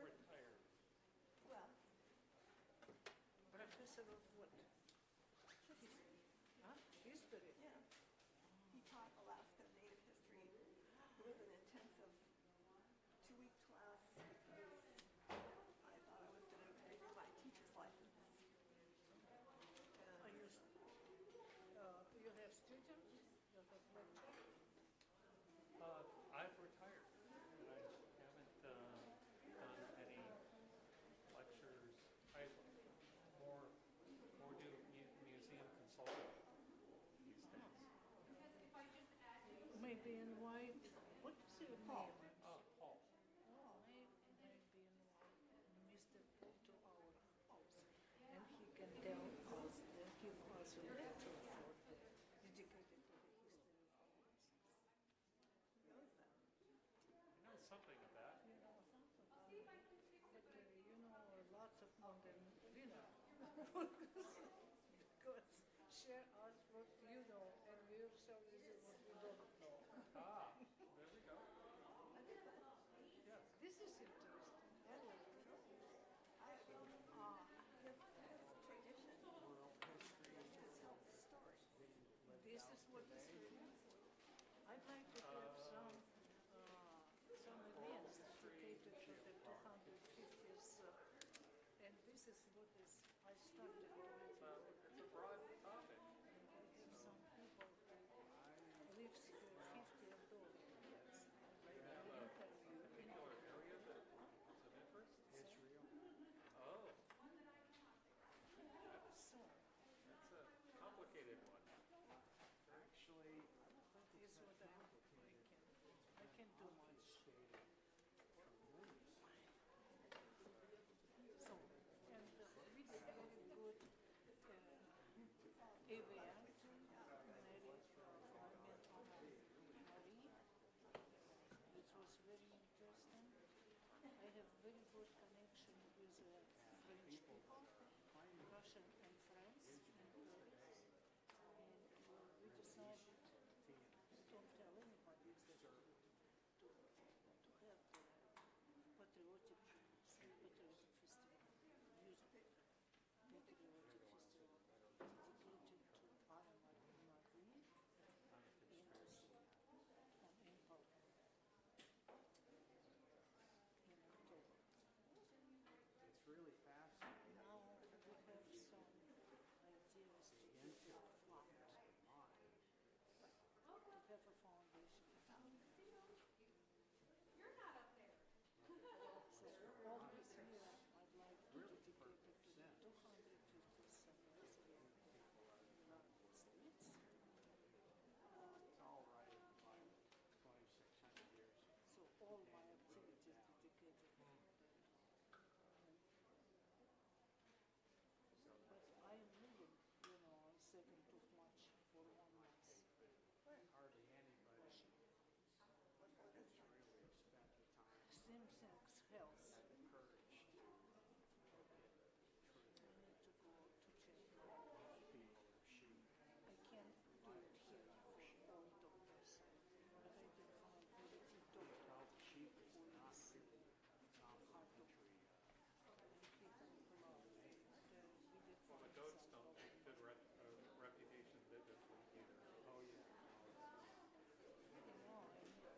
retired. Well, Professor of what? history. Huh? History? Yeah. He taught Alaska Native history. It was an intensive 2-week class because I thought I was going to renew my teacher's license. Are you, you have students? You have lecture? I've retired. I haven't done any lectures. I more do museum consulting these days. Maybe in white. What is your name? Paul. Oh, maybe in white. Mr. Paul to our house. And he can tell us, give us a lecture for dedicated to the history of Alaska. I know something of that. You know, something about it. But you know, lots of modern, you know, because share us what you know and we'll show you what we don't know. Ah, there we go. Yes. This is interesting. I like it. His tradition is to tell stories. This is what is really important. I'd like to have some events dedicated to the 250th, and this is what is I started with. It's a broad topic. And I have some people who lives here 50 and over. Yes. You have a particular area that is of interest? Israel. Oh, So, that's a complicated one. Actually, I don't think this it's is what that I complicated. can do much. Shaded tremendously. So, and we did very good event, married Marie, which was very interesting. I have very good connection with French people, Russian and French, and we decided, don't tell anybody, that to have the patriotic festival, music patriotic festival dedicated to Anne-Marie in Ensemble in October. It's really fascinating. Now we have some ideas to get it flat, to have a foundation. You're not up there. So all this year I'd like to dedicate it to the 250th anniversary of the United States. It's all right in like 2,600 years. So all my activities dedicated to that. But I am leaving, you know, on 2nd of March for 1 month. Hardly anybody has really spent the time Same-sex health. and courage to I need to go to check. people or sheep. I can't do it here for all doctors, but I can find very few doctors Well, the sheep is who not is really complimentary. and people love it. We did Well, the goats don't make good reputation biblically either. Oh, yeah. You know, I need to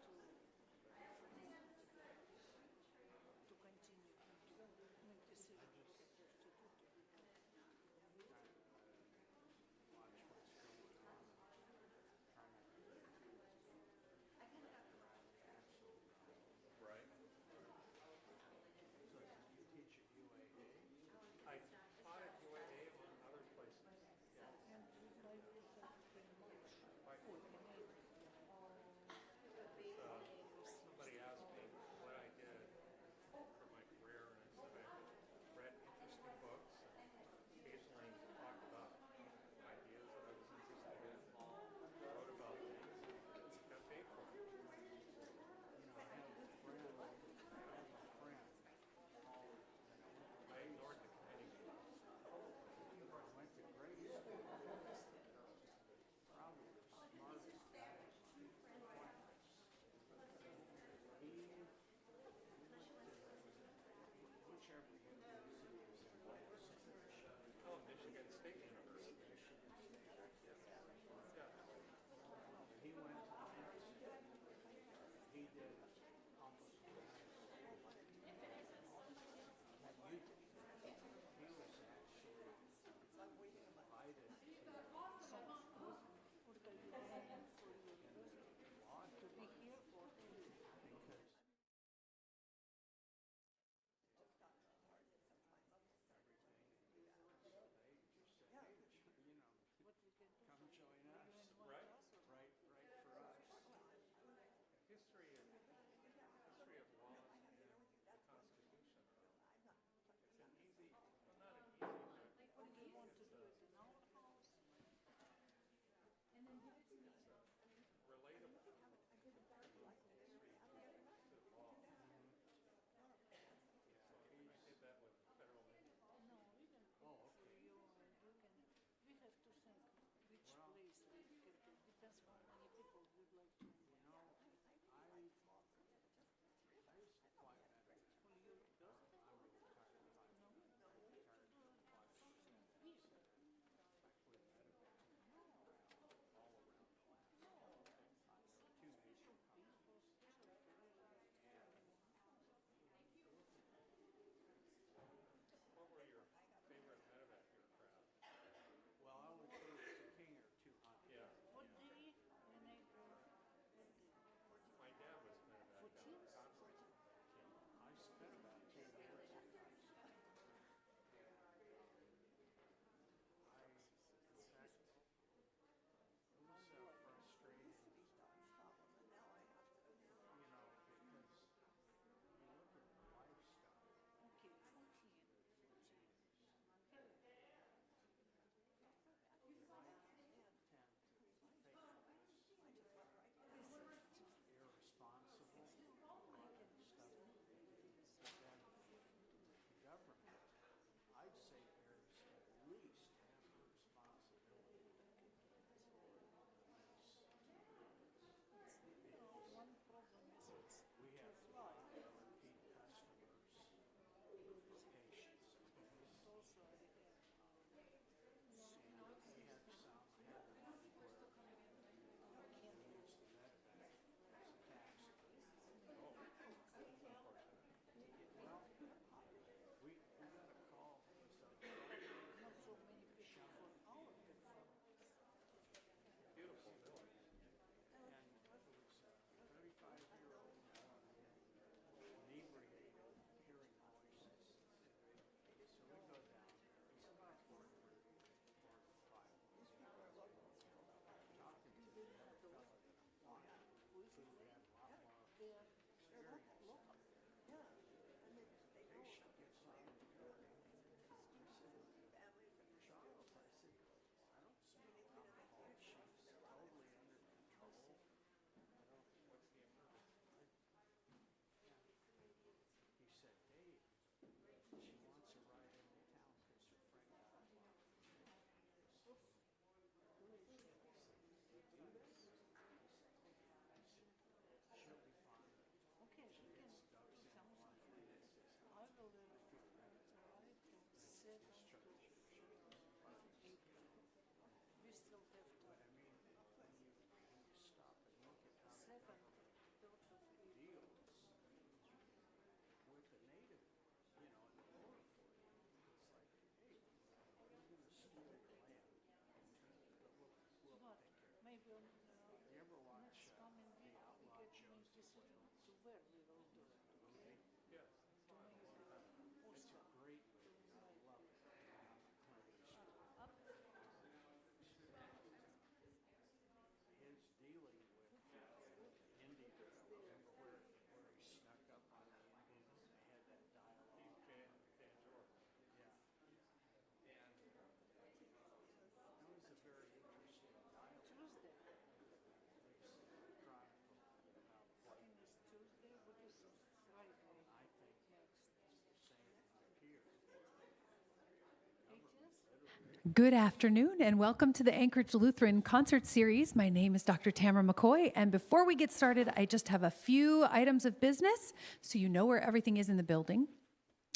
Good afternoon and welcome to the Anchorage Lutheran Concert Series. My name is Dr. Tamara McCoy, and before we get started, I just have a few items of business so you know where everything is in the building.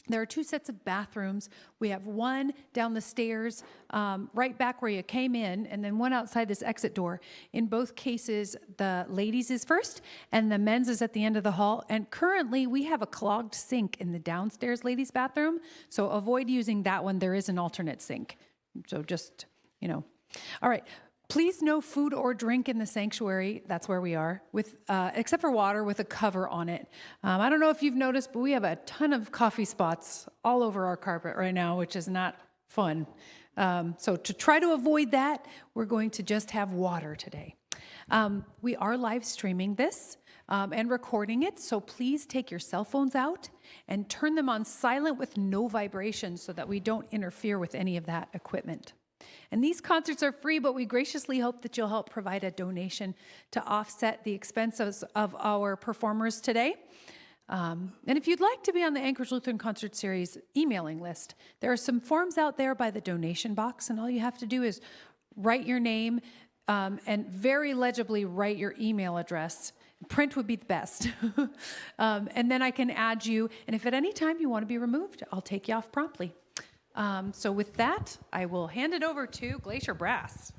There are 2 sets of bathrooms. We have one down the stairs, right back where you came in, and then one outside this exit door. In both cases, the ladies is first, and the men's is at the end of the hall. And currently, we have a clogged sink in the downstairs ladies' bathroom, so avoid using that one. There is an alternate sink. So just, you know. All right. Please no food or drink in the sanctuary. That's where we are, with except for water with a cover on it. I don't know if you've noticed, but we have a ton of coffee spots all over our carpet right now, which is not fun. So to try to avoid that, we're going to just have water today. We are live streaming this and recording it, so please take your cell phones out and turn them on silent with no vibration so that we don't interfere with any of that equipment. And these concerts are free, but we graciously hope that you'll help provide a donation to offset the expenses of our performers today. And if you'd like to be on the Anchorage Lutheran Concert Series emailing list, there are some forms out there by the donation box, and all you have to do is write your name and very legibly write your email address. Print would be the best. And then I can add you, and if at any time you want to be removed, I'll take you off promptly. So with that, I will hand it over to Glacier Brass.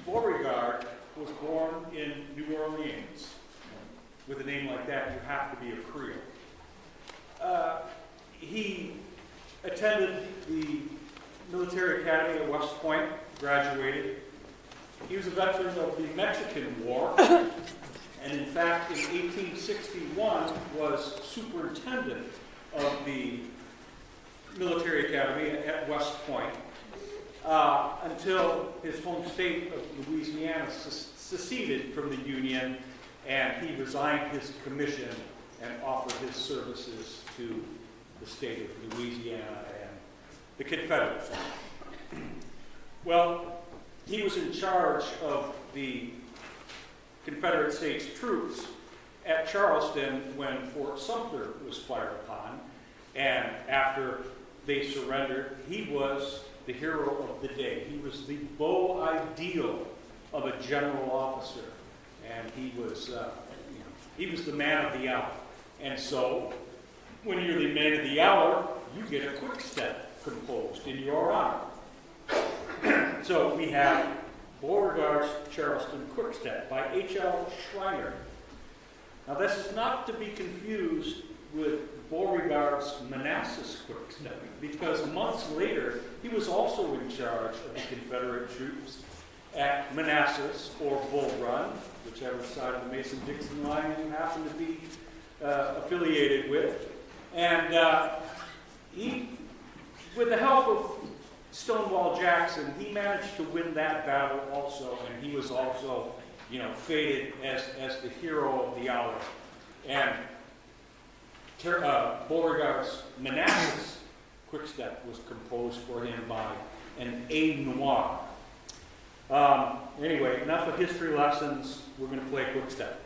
Beauregard was born in New Orleans. With a name like that, you have to be a Creole. He attended the military academy at West Point, graduated. He was a veteran of the Mexican War, and in fact, in 1861 was superintendent of the military academy at West Point until his home state of Louisiana seceded from the Union, and he resigned his commission and offered his services to the state of Louisiana and the Confederates. Well, he was in charge of the Confederate States troops at Charleston when Fort Sumter was fired upon, and after they surrendered, he was the hero of the day. He was the beau ideal of a general officer, and he was the man of the hour. And so, when you're the man of the hour, you get a quick step composed in your honor. So we have Beauregard's Charleston Quickstep by H.L. Schreiner. Now this is not to be confused with Beauregard's Manassas Quickstep, because months later he was also in charge of the Confederate troops at Manassas or Bull Run, whichever side of the Mason-Dixon line you happen to be affiliated with. And he, with the help of Stonewall Jackson, he managed to win that battle also, and he was also, fated as the hero of the hour. And Beauregard's Manassas Quickstep was composed for him by an A. Noir. Anyway, enough of history lessons. We're going to play Quickstep.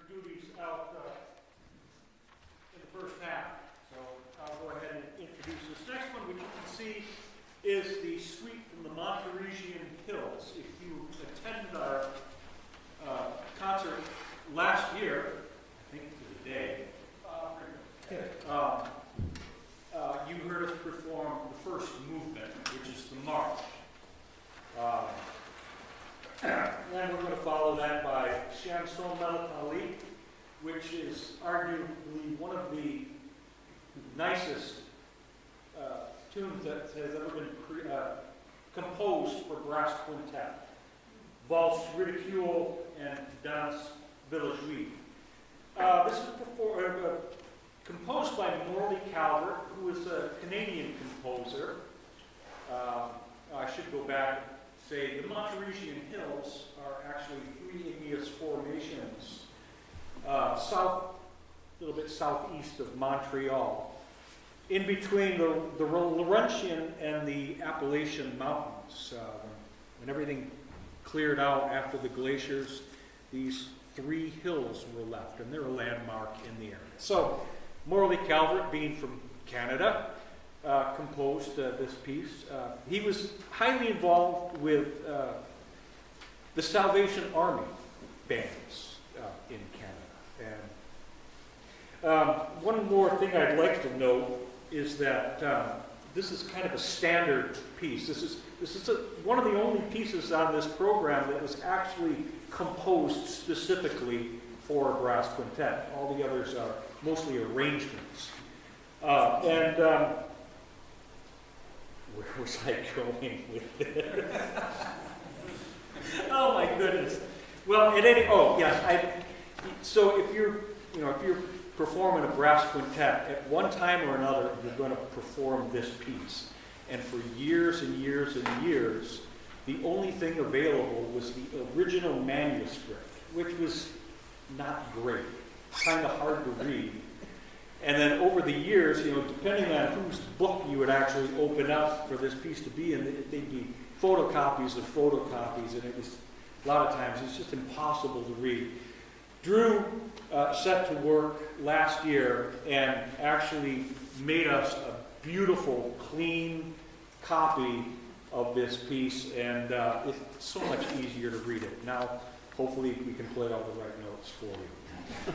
duties out in the first half. So I'll go ahead and introduce this next one, which you can see is the suite from the Montereysian Hills. If you attended our concert last year, I think to the day, you heard us perform the first movement, which is the march. And we're going to follow that by Chanson Melancholie, which is arguably one of the nicest tunes that has ever been composed for brass quintet. Valse Ridicule and Danse Villageoise. This is composed by Morley Calvert, who is a Canadian composer. I should go back and say the Montereysian Hills are actually three igneous formations, a little bit southeast of Montreal, in between the Laurentian and the Appalachian Mountains. When everything cleared out after the glaciers, these three hills were left, and they're a landmark in the area. So, Morley Calvert, being from Canada, composed this piece. He was highly involved with the Salvation Army bands in Canada. And one more thing I'd like to note is that this is kind of a standard piece. This is one of the only pieces on this program that was actually composed specifically for a brass quintet. All the others are mostly arrangements. Where was I going with this? Oh my goodness. Well, so if you're performing a brass quintet, at one time or another, you're going to perform this piece. And for years and years and years, the only thing available was the original manuscript, which was not great, kind of hard to read. And then over the years, depending on whose book you would actually open up for this piece to be in, they'd be photocopies of photocopies, and it was, a lot of times, it's just impossible to read. Drew set to work last year and actually made us a beautiful, clean copy of this piece, and it's so much easier to read it. Now, hopefully, we can play all the right notes for you.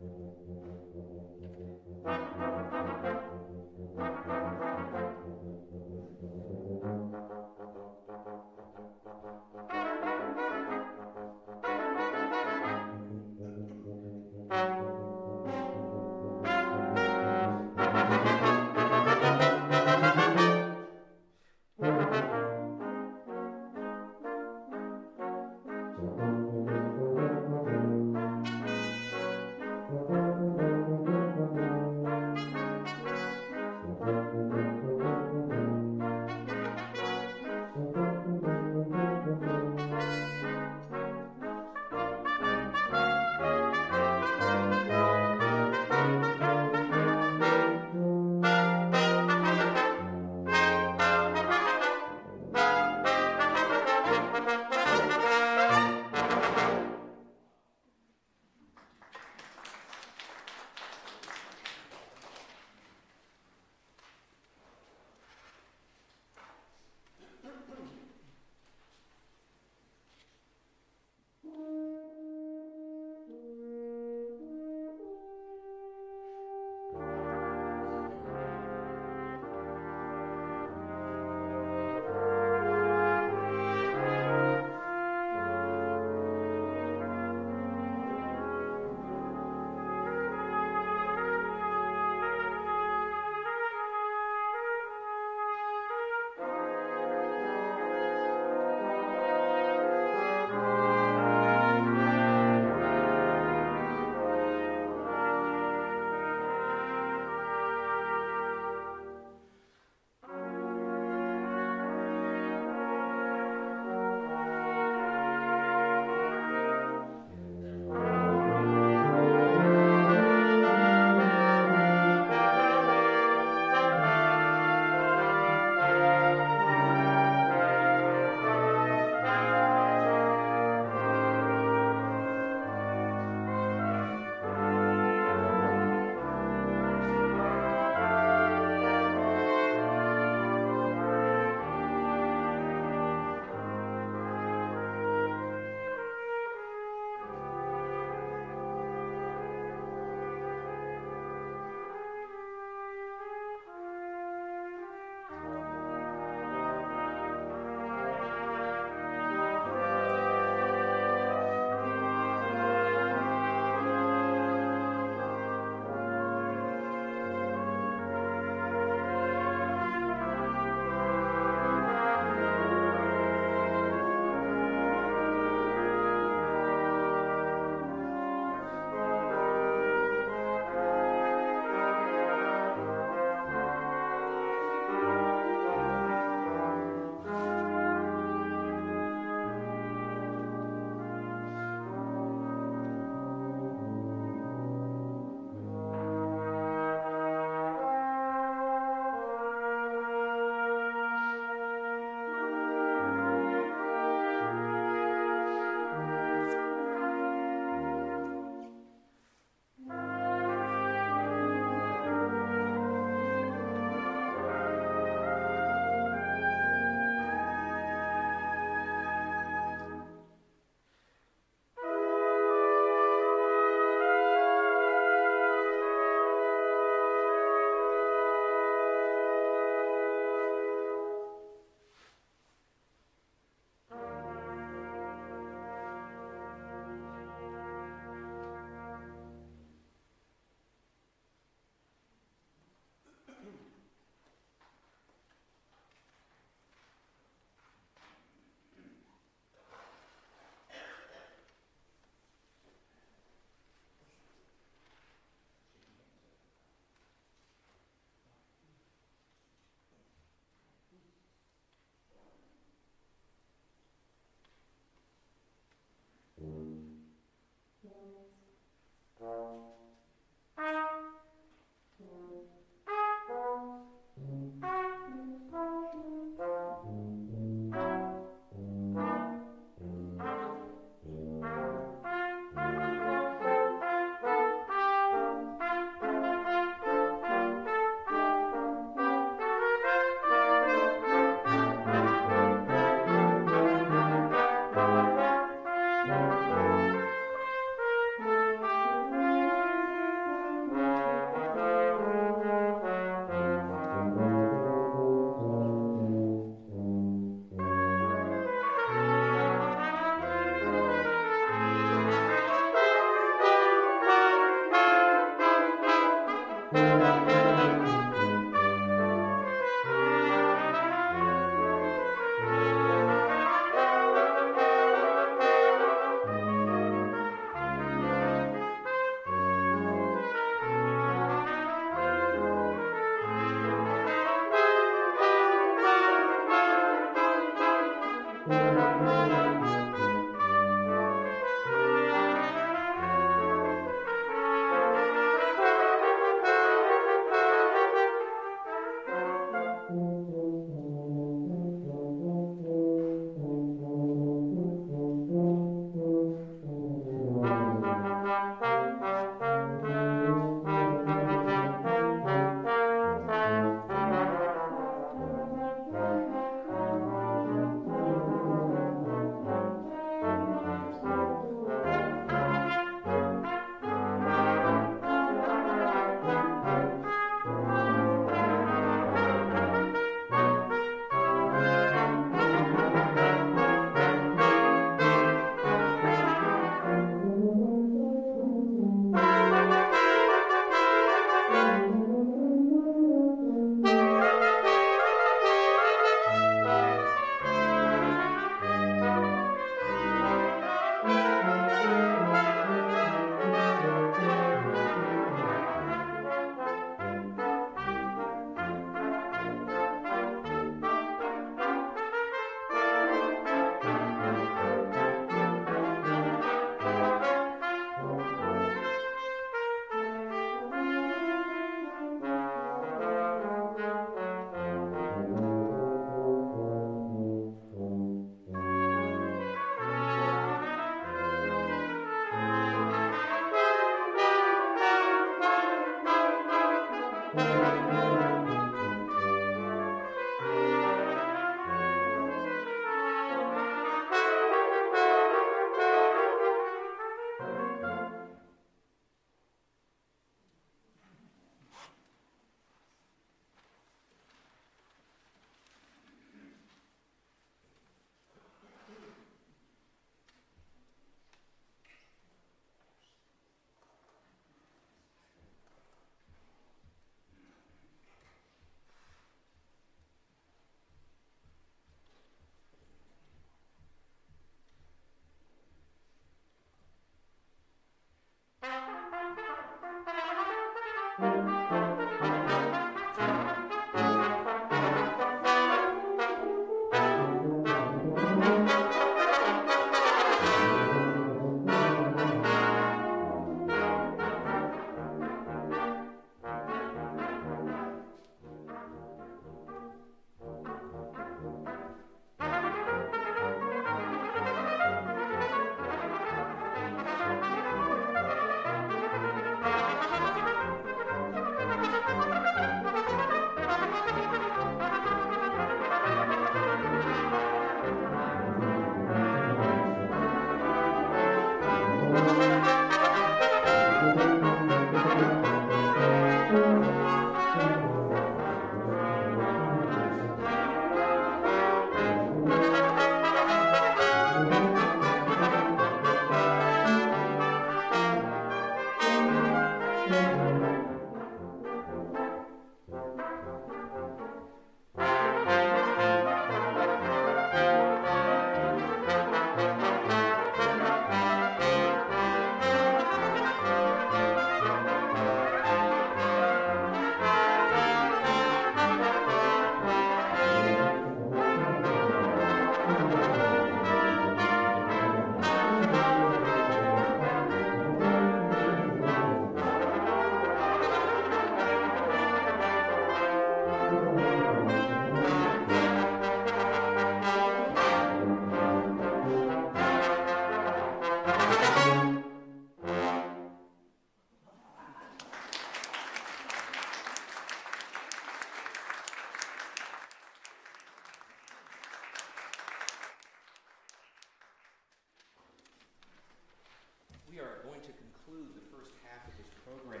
We are going to conclude the first half of this program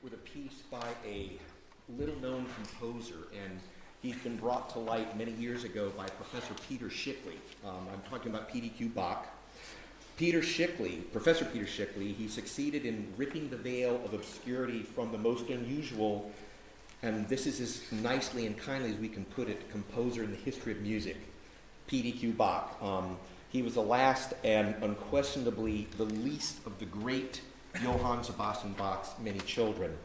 with a piece by a little-known composer, and he's been brought to light many years ago by Professor Peter Shipley. I'm talking about P.D.Q. Bach. Professor Peter Schickley, he succeeded in ripping the veil of obscurity from the most unusual, and this is as nicely and kindly as we can put it, composer in the history of music, P.D.Q. Bach. He was the last and unquestionably the least of the great Johann Sebastian Bach's many children.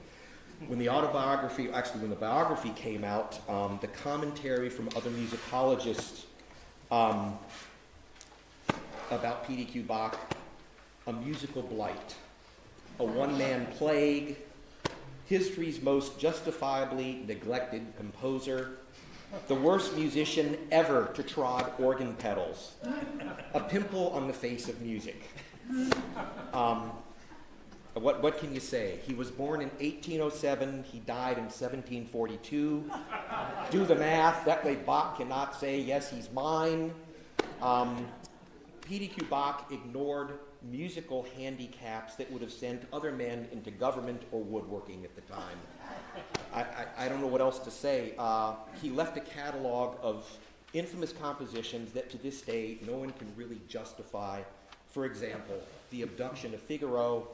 When the biography came out, the commentary from other musicologists about P.D.Q. Bach, a musical blight, a one-man plague, history's most justifiably neglected composer, the worst musician ever to trod organ pedals, a pimple on the face of music. What can you say? He was born in 1807, he died in 1742. Do the math, that way Bach cannot say, yes, he's mine. P.D.Q. Bach ignored musical handicaps that would have sent other men into government or woodworking at the time. I don't know what else to say. He left a catalog of infamous compositions that to this day no one can really justify. For example, The Abduction of Figaro,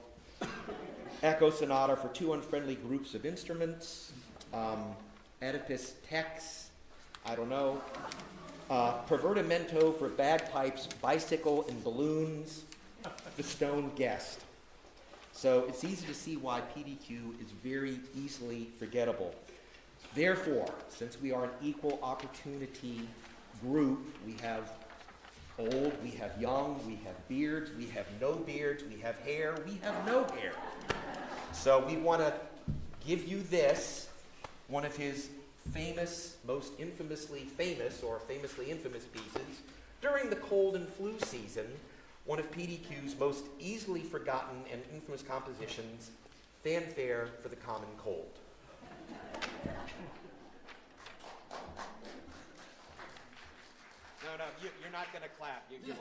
Echo Sonata for two unfriendly groups of instruments, Oedipus Tex, I don't know, Pervertimento for bagpipes, bicycle, and balloons, The Stone Guest. So it's easy to see why PDQ is very easily forgettable. Therefore, since we are an equal opportunity group, we have old, we have young, we have beards, we have no beards, we have hair, we have no hair. So we want to give you this, one of his famous, most infamously famous or famously infamous pieces during the cold and flu season, one of PDQ's most easily forgotten and infamous compositions, Fanfare for the Common Cold. No, you're not going to clap. Working on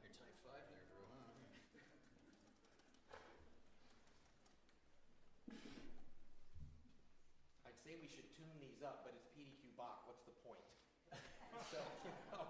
your type 5 there, Drew, huh? I'd say we should tune these up, but it's PDQ Bach. What's the point? So, you know.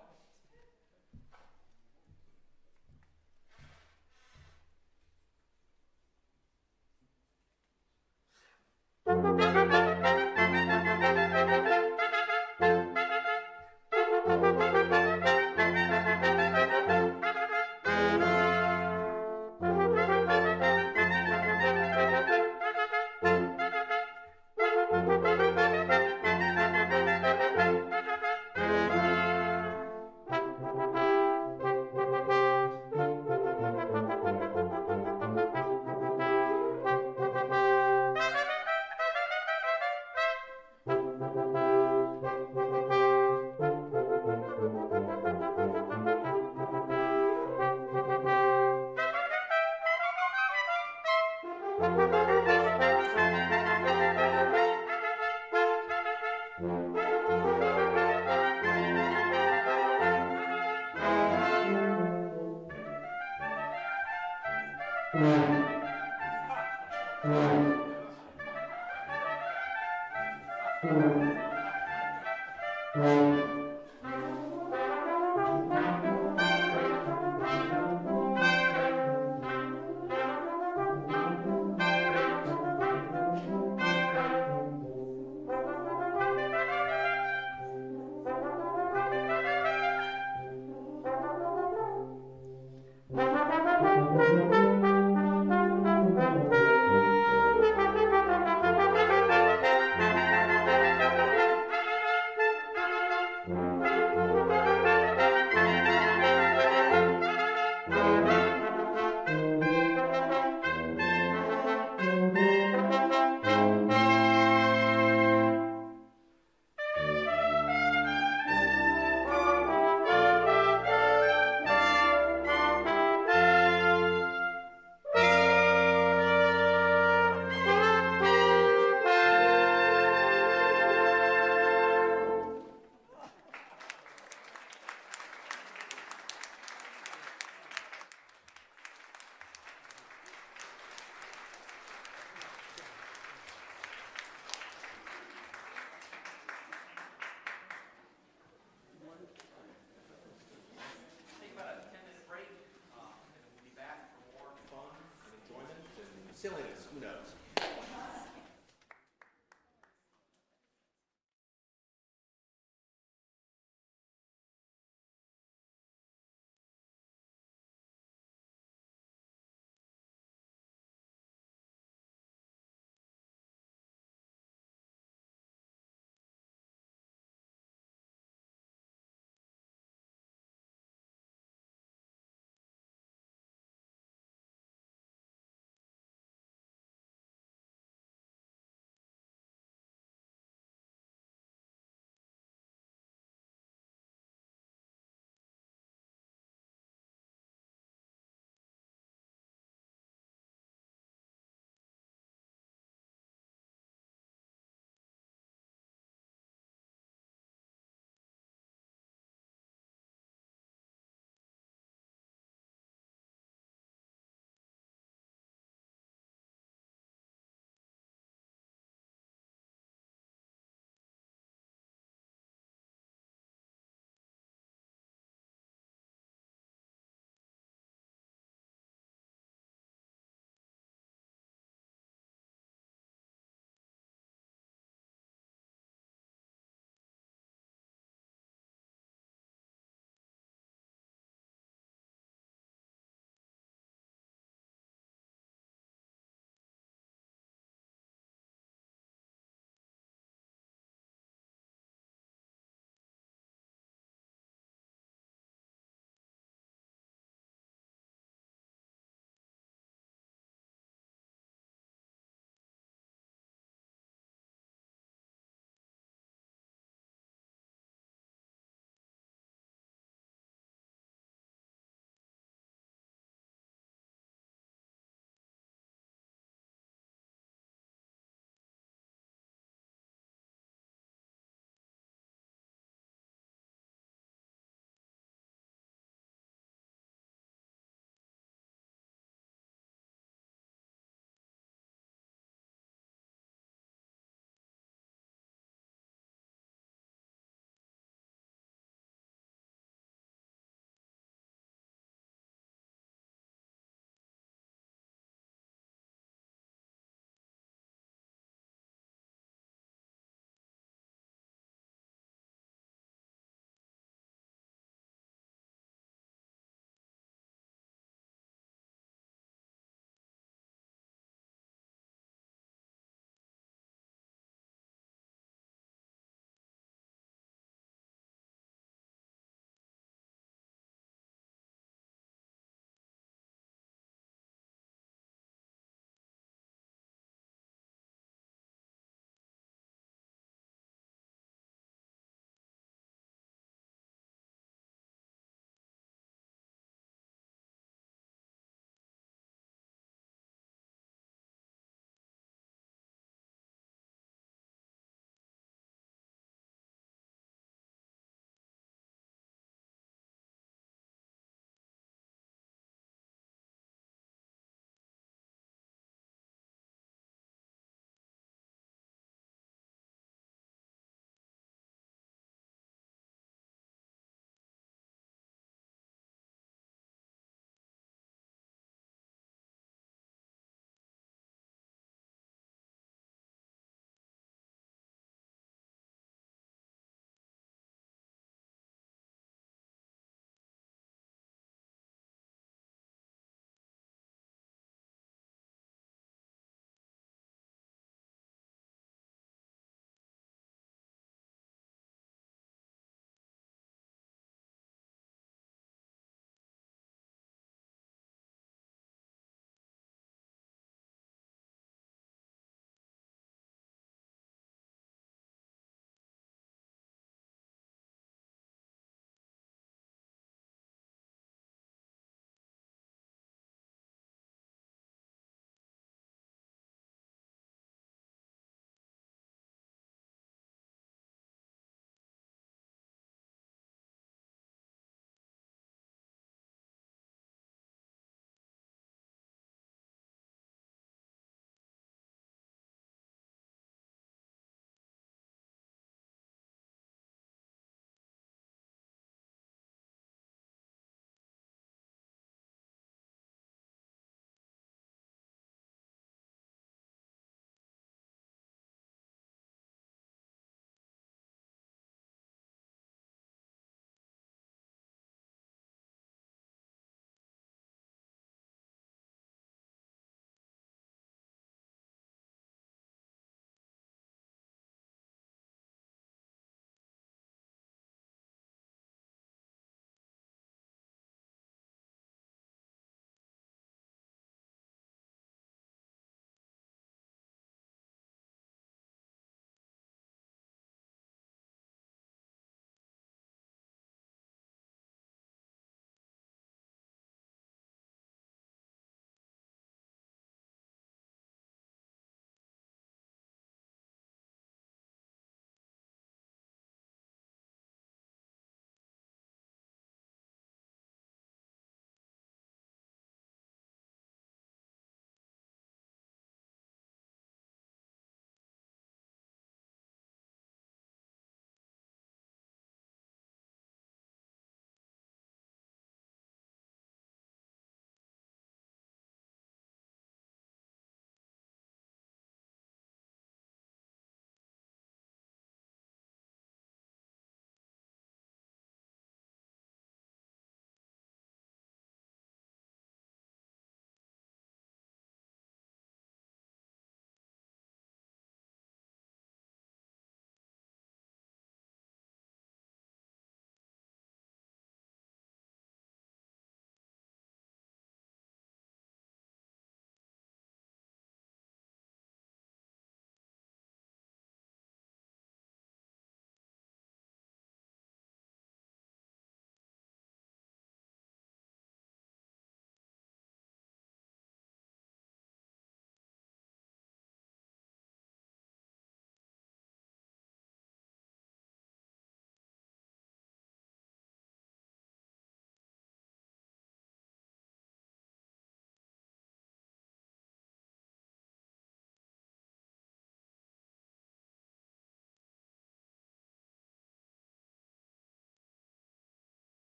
silliness, who knows?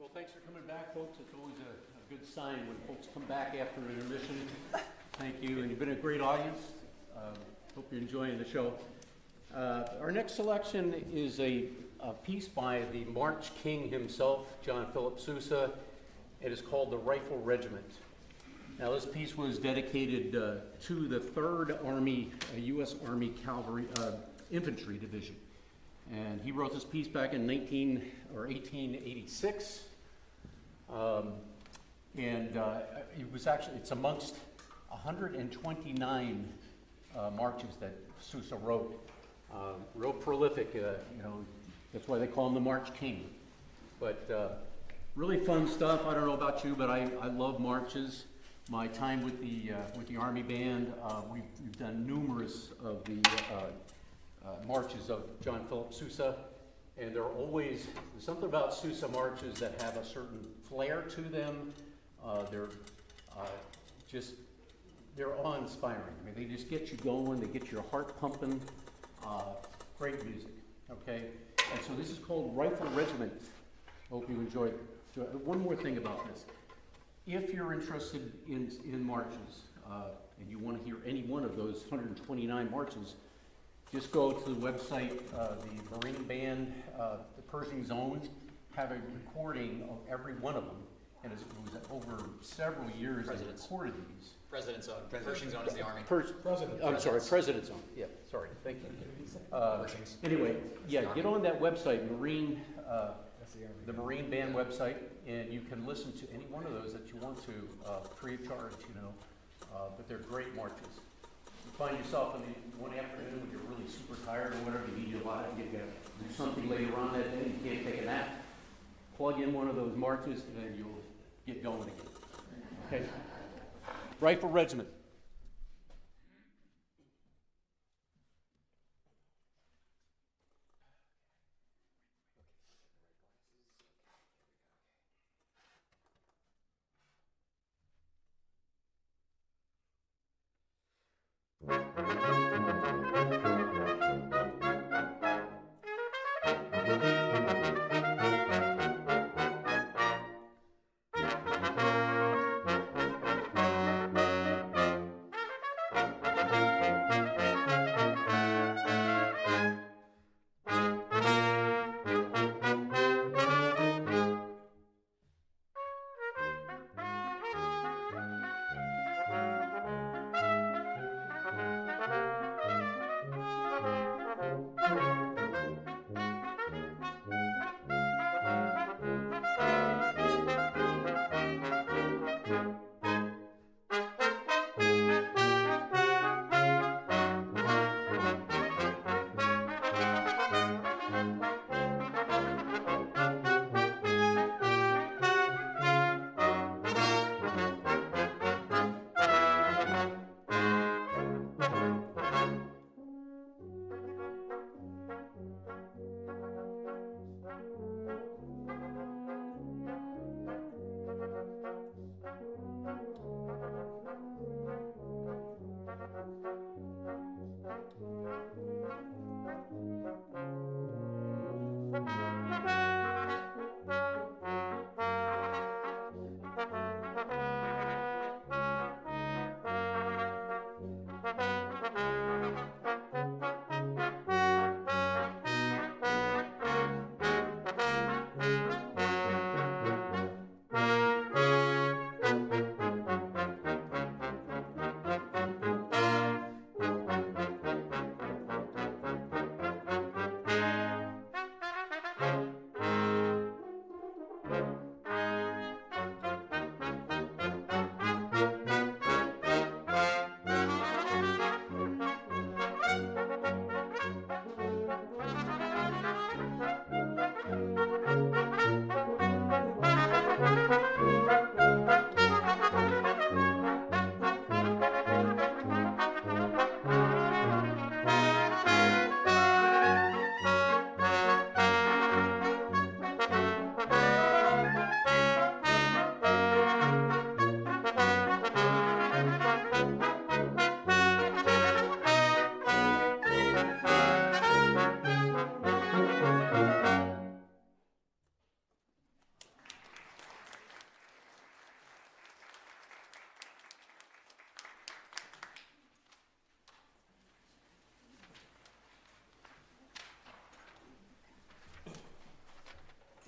Well, thanks for coming back, folks. It's always a good sign when folks come back after an intermission. Thank you, and you've been a great audience. Hope you're enjoying the show. Our next selection is a piece by the March King himself, John Philip Sousa. It is called The Rifle Regiment. Now, this piece was dedicated to the 3rd Army, U.S. Army Cavalry Infantry Division. And he wrote this piece back in 1886. It's amongst 129 marches that Sousa wrote. Real prolific, that's why they call him the March King. But really fun stuff. I don't know about you, but I love marches. My time with the Army Band, we've done numerous of the marches of John Philip Sousa, and there's something about Sousa marches that have a certain flair to them. They're awe-inspiring. I mean, they just get you going, they get your heart pumping. Great music, okay? And so this is called Rifle Regiment. Hope you enjoy it. One more thing about this. If you're interested in marches, and you want to hear any one of those 129 marches, just go to the website, the Marine Band, the Pershing Zone, have a recording of every one of them. And it was over several years they recorded these. President's Zone. Pershing Zone is the Army. President's Zone. Yeah, sorry, thank you. Anyway, yeah, get on that website, the Marine Band website, and you can listen to any one of those that you want to, free of charge, but they're great marches. You find yourself in one afternoon when you're really super tired or whatever, you need your life, you get to do something later on that day, you can't take a nap, plug in one of those marches, and then you'll get going again. Okay? Rifle Regiment.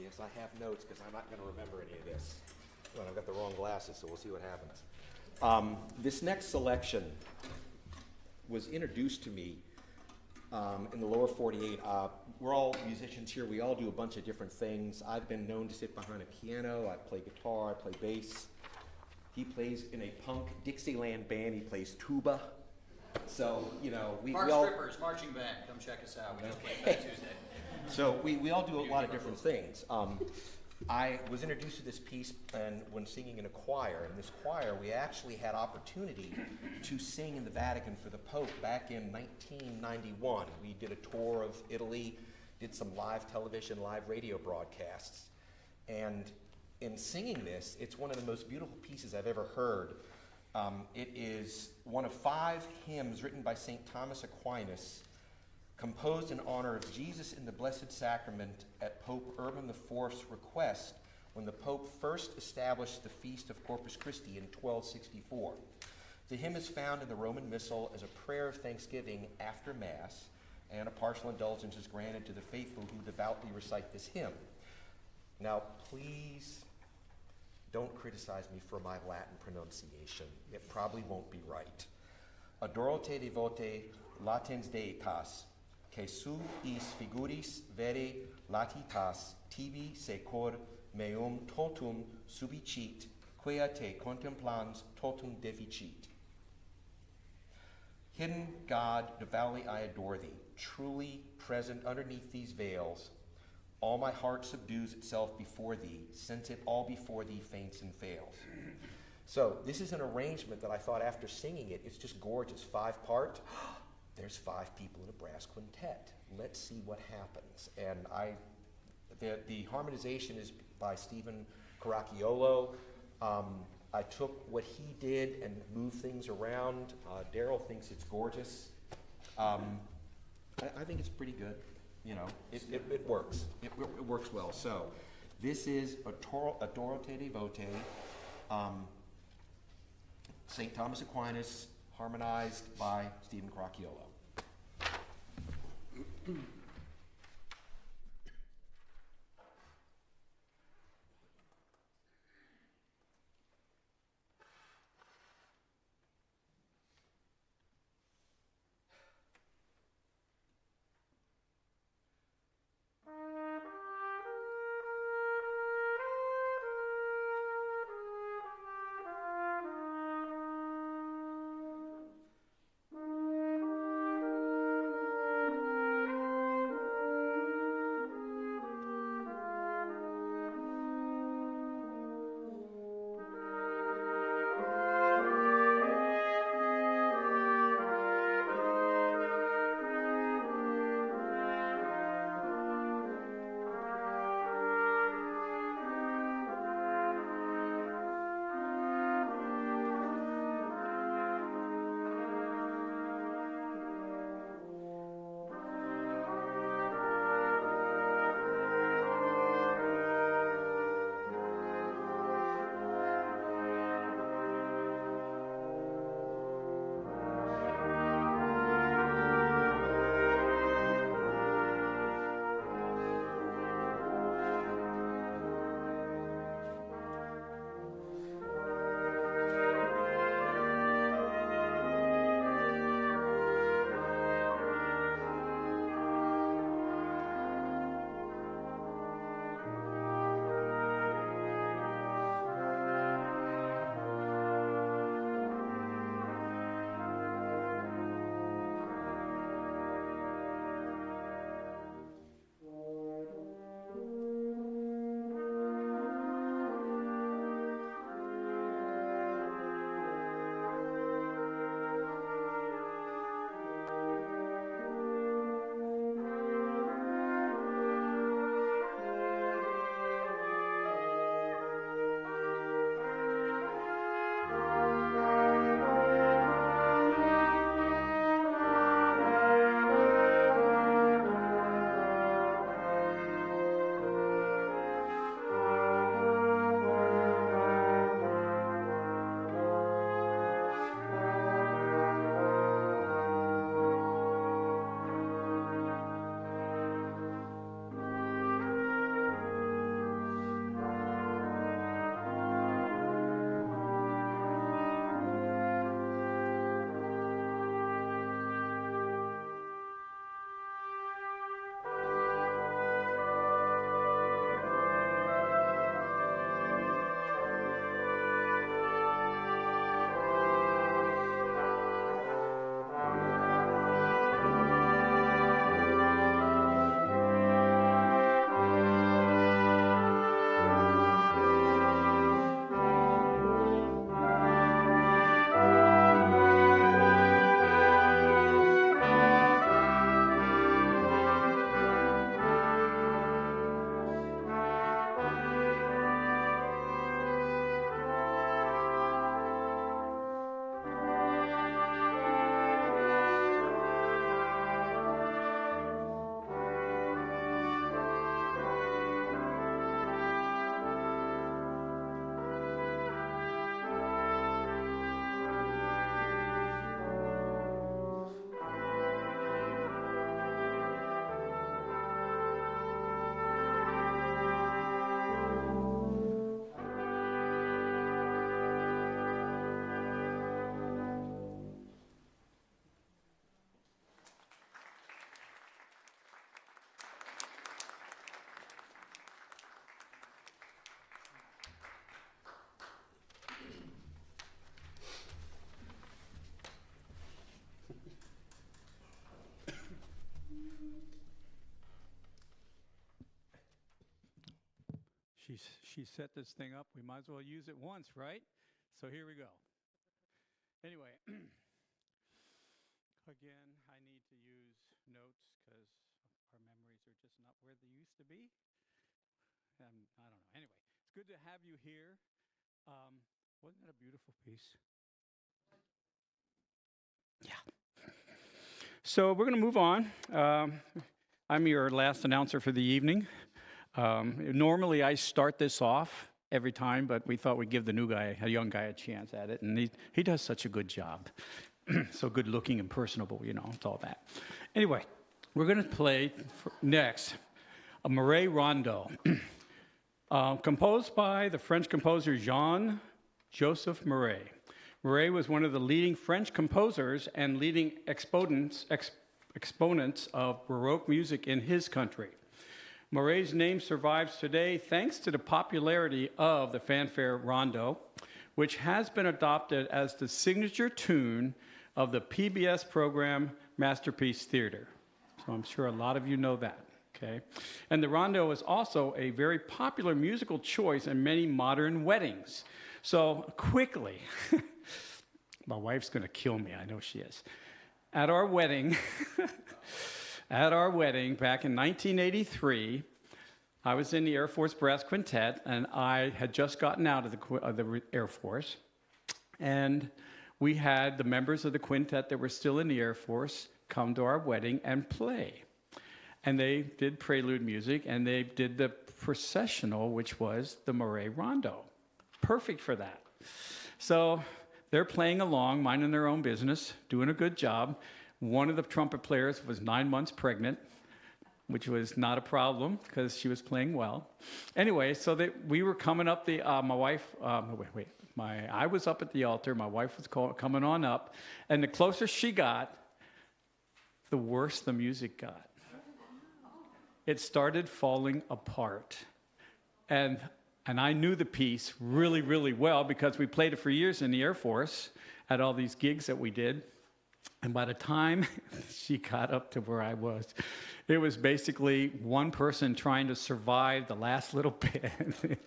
Yes, I have notes because I'm not going to remember any of this. Well, I've got the wrong glasses, so we'll see what happens. This next selection was introduced to me in the lower 48. We're all musicians here. We all do a bunch of different things. I've been known to sit behind a piano. I play guitar. I play bass. He plays in a punk Dixieland band. He plays tuba. So, you know, we Park all... Strippers, marching band, come check us out. We just came back Tuesday. So we all do a lot of different things. I was introduced to this piece and when singing in a choir. In this choir, we actually had opportunity to sing in the Vatican for the Pope back in 1991. We did a tour of Italy, did some live television, live radio broadcasts. And in singing this, it's one of the most beautiful pieces I've ever heard. It is one of 5 hymns written by St. Thomas Aquinas, composed in honor of Jesus in the Blessed Sacrament at Pope Urban IV's request when the Pope first established the Feast of Corpus Christi in 1264. The hymn is found in the Roman Missal as a prayer of thanksgiving after Mass, and a partial indulgence is granted to the faithful who devoutly recite this hymn. Now, please don't criticize me for my Latin pronunciation. It probably won't be right. Adoro te devote latens deitas, que sub is figuris vere latitas tibi secor meum totum subicit, quia te contemplans totum deficit. Hidden God, devoutly I adore thee, truly present underneath these veils. All my heart subdues itself before thee, since it all before thee faints and fails. So this is an arrangement that I thought after singing it, it's just gorgeous, 5-part. There's 5 people in a brass quintet. Let's see what happens. And the harmonization is by Stephen Caracciolo. I took what he did and moved things around. Daryl thinks it's gorgeous. I think it's pretty good. You know, it works. It works well. So this is Adoro te devote, St. Thomas Aquinas, harmonized by Stephen Caracciolo. she set this thing up. We might as well use it once, right? So here we go. Anyway, again, I need to use notes because our memories are just not where they used to be. I don't know. Anyway, it's good to have you here. Wasn't that a beautiful piece? Yeah. So we're going to move on. I'm your last announcer for the evening. Normally, I start this off every time, but we thought we'd give the a young guy, a chance at it, and he does such a good job. So good looking and personable, it's all that. Anyway, we're going to play next a Marais Rondo, composed by the French composer Jean-Joseph Marais. Marais was one of the leading French composers and leading exponents of Baroque music in his country. Marais' name survives today thanks to the popularity of the fanfare rondo, which has been adopted as the signature tune of the PBS program Masterpiece Theater. So I'm sure a lot of you know that, okay? And the rondo is also a very popular musical choice in many modern weddings. So quickly, my wife's going to kill me, I know she is. At our wedding, back in 1983, I was in the Air Force Brass Quintet, and I had just gotten out of the Air Force. And we had the members of the quintet that were still in the Air Force come to our wedding and play. And they did prelude music, and they did the processional, which was the Marais Rondo. Perfect for that. So they're playing along, minding their own business, doing a good job. One of the trumpet players was 9 months pregnant, which was not a problem because she was playing well. Anyway, so we were coming up I was up at the altar. My wife was coming on up. And the closer she got, the worse the music got. It started falling apart. And I knew the piece really, really well because we played it for years in the Air Force at all these gigs that we did. And by the time she got up to where I was, it was basically one person trying to survive the last little bit.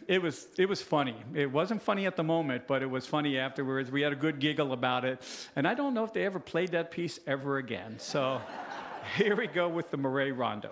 It was funny. It wasn't funny at the moment, but it was funny afterwards. We had a good giggle about it. And I don't know if they ever played that piece ever again. So here we go with the Marais Rondo.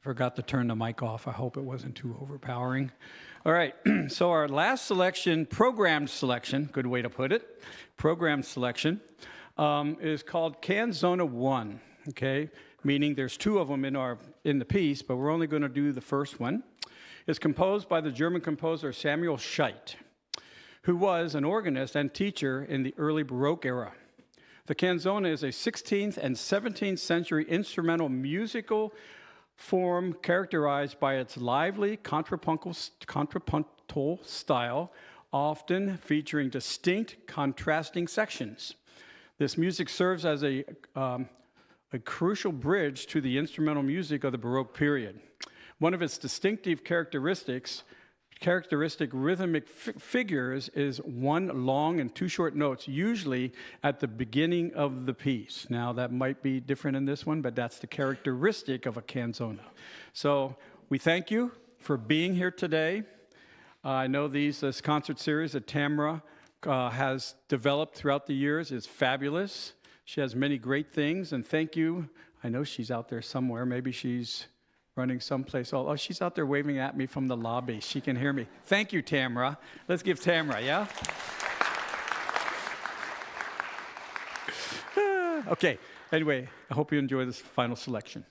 Forgot to turn the mic off. I hope it wasn't too overpowering. All right, so our last selection, programmed selection, good way to put it, programmed selection, is called Canzona 1, okay? Meaning there's two of them in the piece, but we're only going to do the first one. It's composed by the German composer Samuel Scheidt, who was an organist and teacher in the early Baroque era. The canzona is a 16th and 17th century instrumental musical form characterized by its lively contrapuntal style, often featuring distinct contrasting sections. This music serves as a crucial bridge to the instrumental music of the Baroque period. One of its distinctive characteristic rhythmic figures is one long and two short notes, usually at the beginning of the piece. Now, that might be different in this one, but that's the characteristic of a canzona. So we thank you for being here today. I know this concert series that Tamara has developed throughout the years is fabulous. She has many great things, and thank you. I know she's out there somewhere. Maybe she's running someplace. Oh, she's out there waving at me from the lobby. She can hear me. Thank you, Tamara. Let's give Tamara, yeah? Okay, anyway, I hope you enjoy this final selection.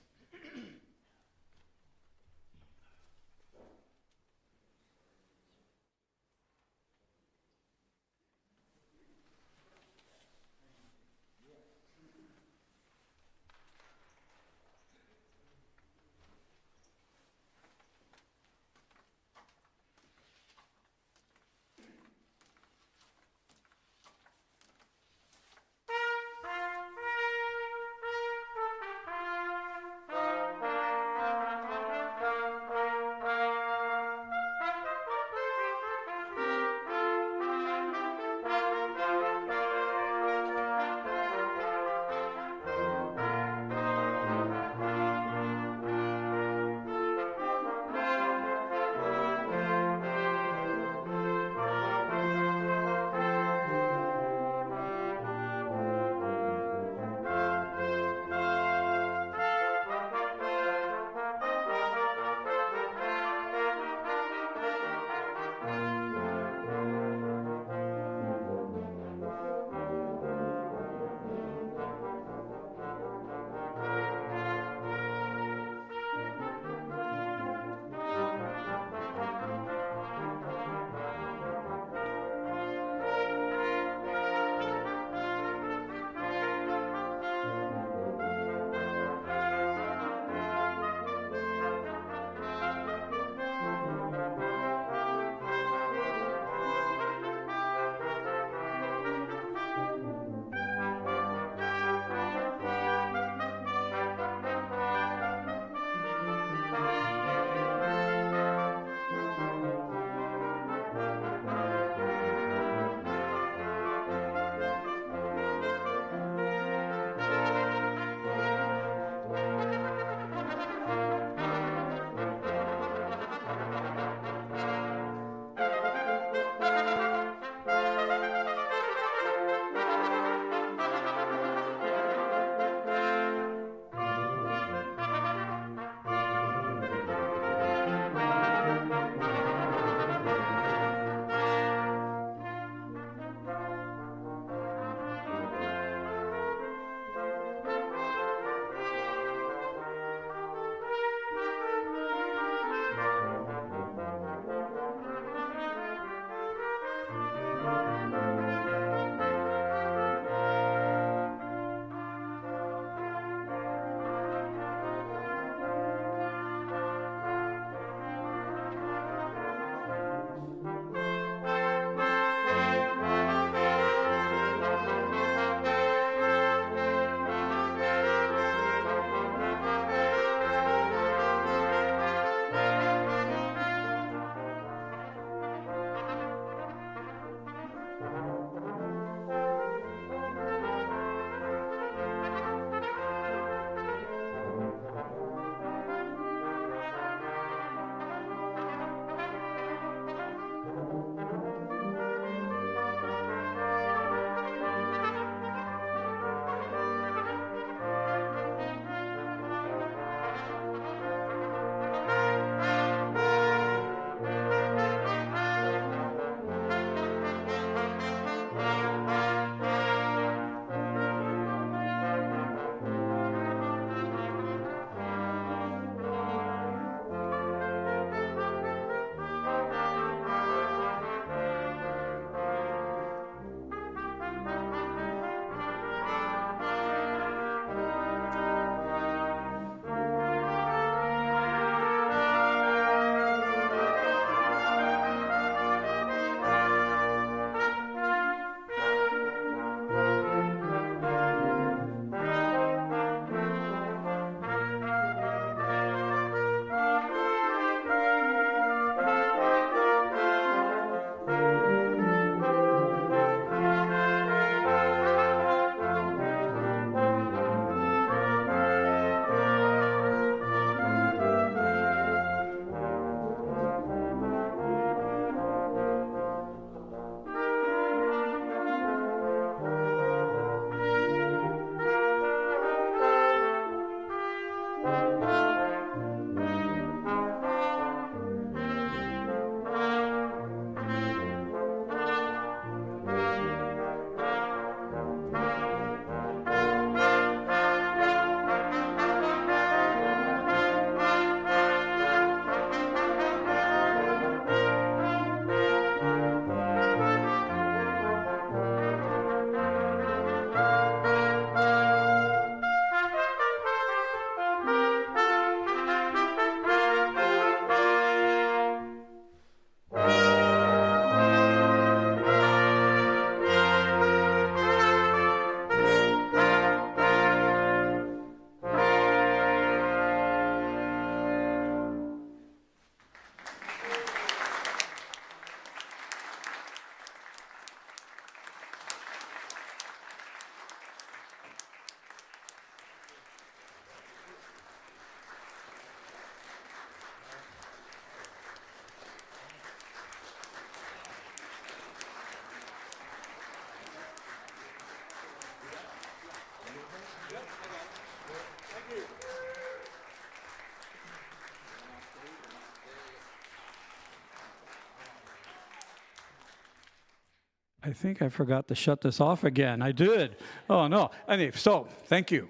I think I forgot to shut this off again. I did. Oh, no. Anyway, so thank you.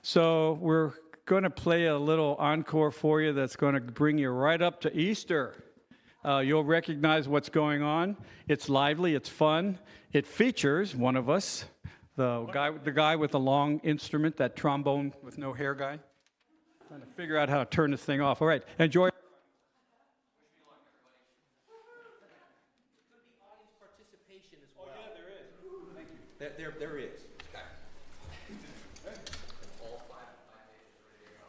So we're going to play a little encore for you that's going to bring you right up to Easter. You'll recognize what's going on. It's lively. It's fun. It features one of us, the guy with the long instrument, that trombone with no hair guy. Trying to figure out how to turn this thing off. All right. Enjoy. Participation as well. Oh, yeah, there is. Thank you. There is. All five pages ready to go.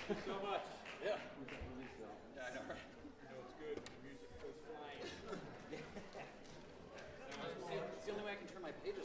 Thank you so much. Yeah. Yeah, I know, right? You know it's good when the music goes flying. It's the only way I can turn my pages